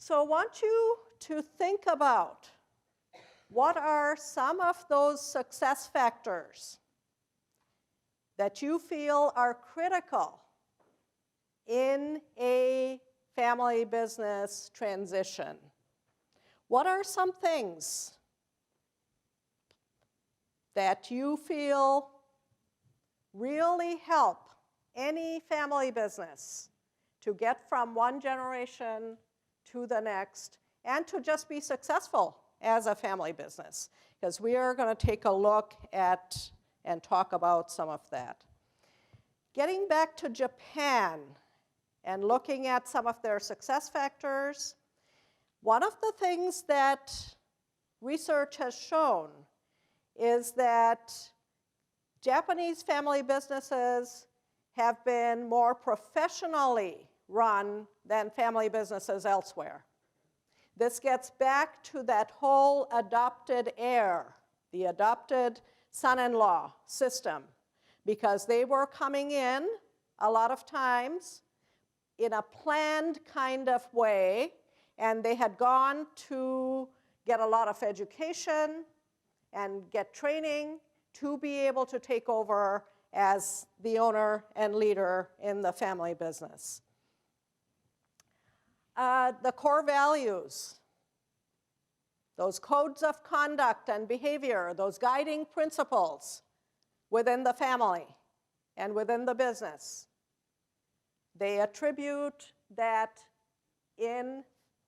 So I want you to think about what are some of those success factors that you feel are critical in a family business transition. What are some things that you feel really help any family business to get from one generation to the next and to just be successful as a family business? Because we are going to take a look at and talk about some of that. Getting back to Japan and looking at some of their success factors, one of the things that research has shown is that Japanese family businesses have been more professionally run than family businesses elsewhere. This gets back to that whole adopted heir, the adopted son-in-law system, because they were coming in a lot of times in a planned kind of way, and they had gone to get a lot of education and get training to be able to take over as the owner and leader in the family business. The core values, those codes of conduct and behavior, those guiding principles within the family and within the business, they attribute that in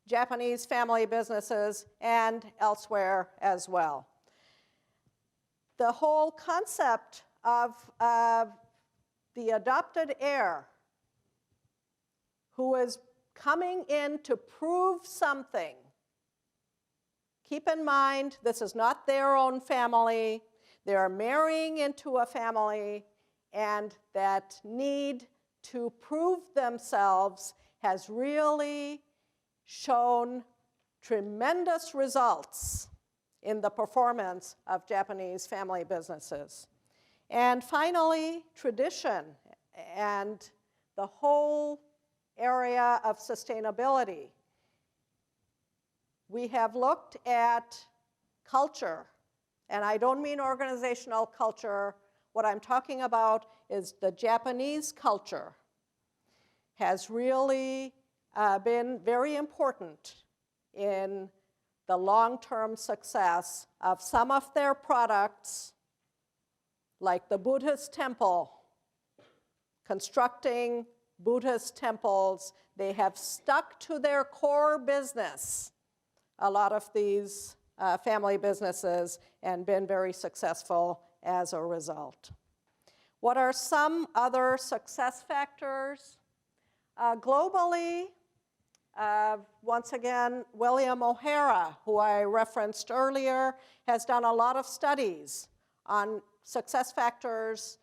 Japanese family businesses and elsewhere as well. The whole concept of the adopted heir who is coming in to prove something. Keep in mind, this is not their own family. They're marrying into a family, and that need to prove themselves has really shown tremendous results in the performance of Japanese family businesses. And finally, tradition and the whole area of sustainability. We have looked at culture, and I don't mean organizational culture. What I'm talking about is the Japanese culture has really been very important in the long-term success of some of their products, like the Buddhist temple, constructing Buddhist temples. They have stuck to their core business, a lot of these family businesses, and been very successful as a result. What are some other success factors? Globally, once again, William O'Hara, who I referenced earlier, has done a lot of studies on success factors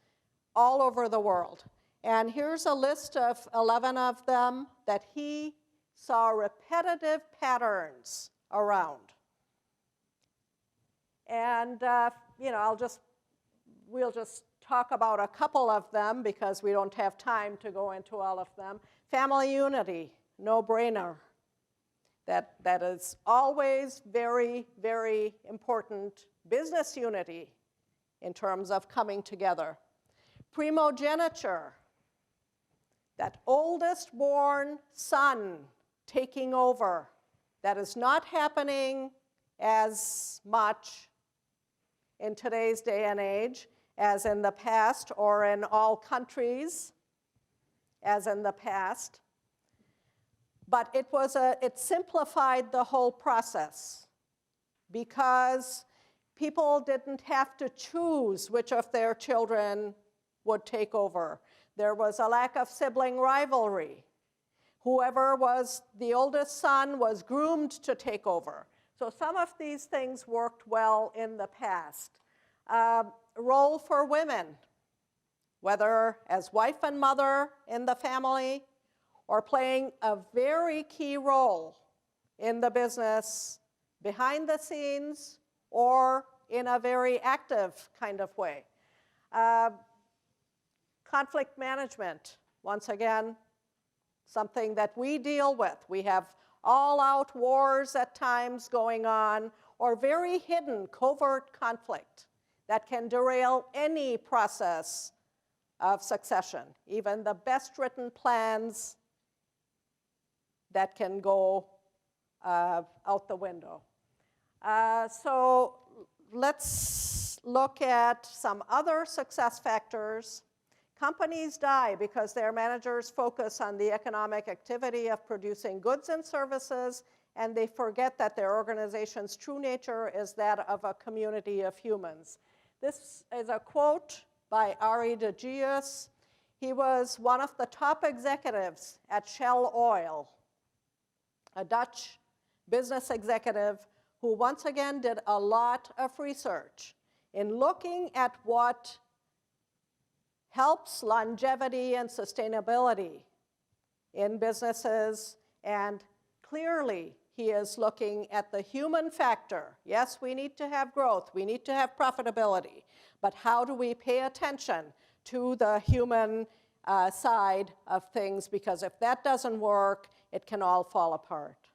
all over the world. And here's a list of 11 of them that he saw repetitive patterns around. And we'll just talk about a couple of them because we don't have time to go into all of them. Family unity, no-brainer. That is always very, very important. Business unity in terms of coming together. Primogeniture, that oldest born son taking over. That is not happening as much in today's day and age as in the past, or in all countries as in the past. But it simplified the whole process because people didn't have to choose which of their children would take over. There was a lack of sibling rivalry. Whoever was the oldest son was groomed to take over. So some of these things worked well in the past. Role for women, whether as wife and mother in the family or playing a very key role in the business behind the scenes or in a very active kind of way. Conflict management, once again, something that we deal with. We have all-out wars at times going on, or very hidden, covert conflict that can derail any process of succession, even the best written plans that can go out the window. So let's look at some other success factors. Companies die because their managers focus on the economic activity of producing goods and services, and they forget that their organization's true nature is that of a community of humans. This is a quote by Arie de Geus. He was one of the top executives at Shell Oil, a Dutch business executive who once again did a lot of research in looking at what helps longevity and sustainability in businesses, and clearly he is looking at the human factor. Yes, we need to have growth, we need to have profitability, but how do we pay attention to the human side of things? Because if that doesn't work, it can all fall apart.